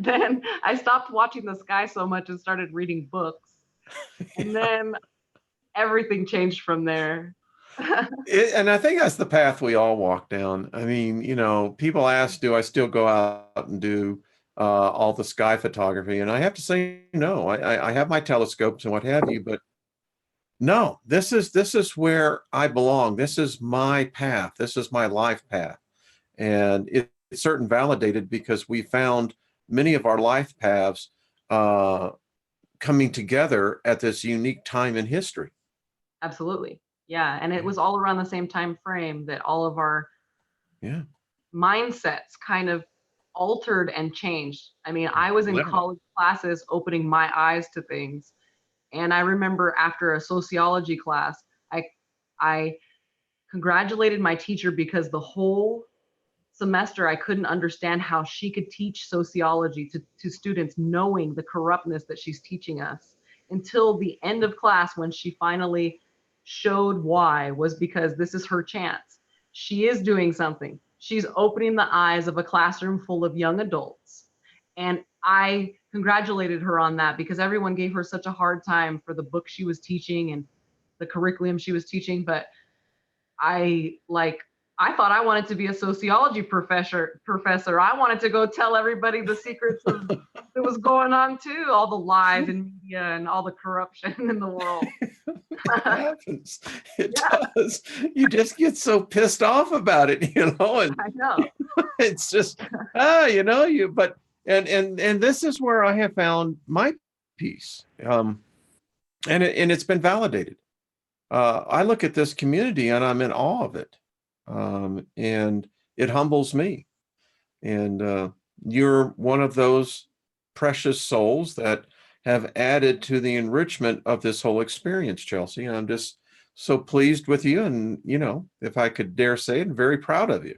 then I stopped watching the sky so much and started reading books. And then everything changed from there. And I think that's the path we all walk down. I mean, people ask, do I still go out and do all the sky photography? And I have to say, no. I have my telescopes and what have you, but no, this is where I belong. This is my path. This is my life path, and it's certain validated because we found many of our life paths uh, coming together at this unique time in history. Absolutely. Yeah. And it was all around the same time frame that all of our Yeah, mindsets kind of altered and changed. I mean, I was in literally. college classes opening my eyes to things. And I remember after a sociology class, I I congratulated my teacher because the whole semester I couldn't understand how she could teach sociology to students knowing the corruptness that she's teaching us until the end of class when she finally showed why was because this is her chance. She is doing something. She's opening the eyes of a classroom full of young adults. And I congratulated her on that because everyone gave her such a hard time for the book she was teaching and the curriculum she was teaching. But I like I thought I wanted to be a sociology professor. I wanted to go tell everybody the secrets of that was going on too, all the lies in media and all the corruption in the world. It happens. It Yeah, does. You just get so pissed off about it, and I know. it's just, but And this is where I have found my peace. And it's been validated. I look at this community and I'm in awe of it. And it humbles me. And you're one of those precious souls that have added to the enrichment of this whole experience, Chelsea. And I'm just so pleased with you. And, if I could dare say it, I'm very proud of you.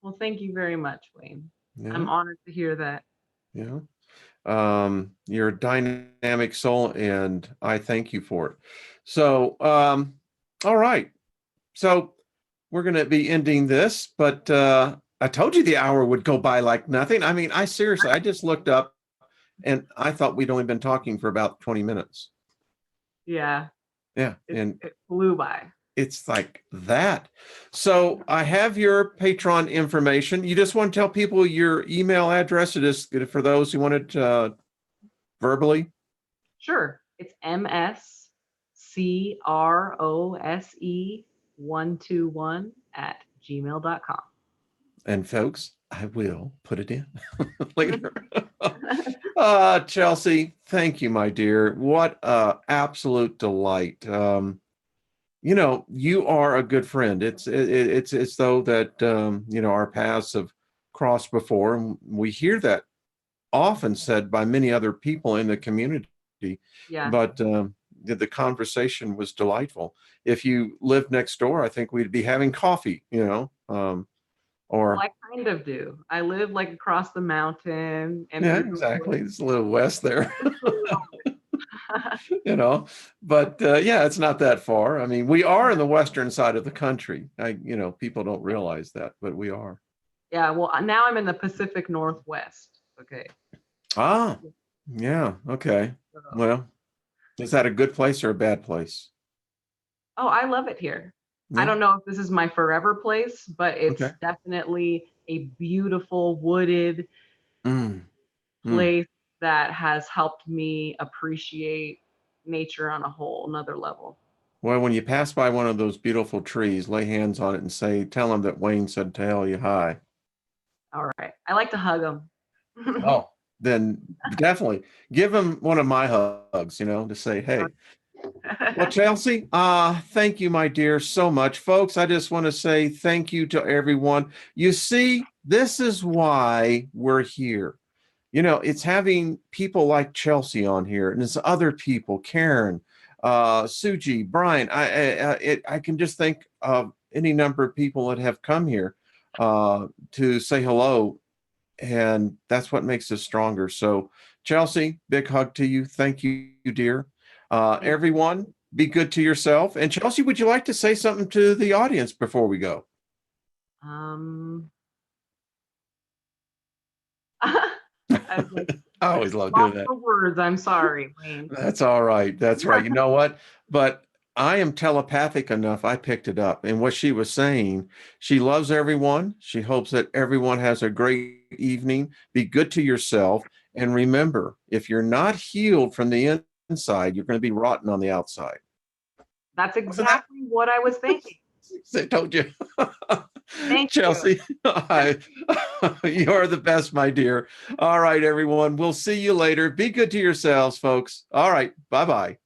Well, thank you very much, Wayne. I'm Yeah. honored to hear that. Yeah. You're a dynamic soul, and I thank you for it. So, all right. So we're going to be ending this, but I told you the hour would go by like nothing. I mean, I just looked up and I thought we'd only been talking for about 20 minutes. Yeah, Yeah. And it flew by. it's like that. So I have your Patreon information. You just want to tell people your email address? It is for those who wanted verbally. Sure. It's mscrose121@gmail.com. And folks, I will put it in later. Chelsea, thank you, my dear. What absolute delight. You are a good friend. It's though that our paths have crossed before, and we hear that often said by many other people in the community. Yeah. But the conversation was delightful. If you lived next door, I think we'd be having coffee. Well, I kind of do. I live like across the mountain, and Yeah, exactly. It's a little west there. But yeah, it's not that far. I mean, we are in the western side of the country. People don't realize that, but we are. Yeah, well, now I'm in the Pacific Northwest. Okay. Yeah, okay. Well, is that a good place or a bad place? Oh, I love it here. Yeah. I don't know if this is my forever place, but it's Okay. definitely a beautiful wooded Mm. place that has helped me appreciate nature on a whole another level. Well, when you pass by one of those beautiful trees, lay hands on it and tell them that Wayne said to tell you hi. All right. I like to hug them. Oh, then definitely give him one of my hugs, to say, hey. Well, Chelsea, thank you, my dear, so much. Folks, I just want to say thank you to everyone. You see, this is why we're here. It's having people like Chelsea on here, and it's other people, Karen, Suji, Brian. I can just think of any number of people that have come here to say hello, and that's what makes us stronger. So, Chelsea, big hug to you. Thank you, dear. Everyone, be good to yourself. And Chelsea, would you like to say something to the audience before we go? I always love doing that. Words. I'm sorry, Wayne. That's all right. That's right. You know what? But I am telepathic enough. I picked it up. And what she was saying, she loves everyone. She hopes that everyone has a great evening. Be good to yourself. And remember, if you're not healed from the inside, you're going to be rotten on the outside. That's exactly what I was thinking. I told you. Thank Chelsea, you are the best, my dear. All right, everyone. We'll see you later. Be good to yourselves, folks. All right. Bye-bye.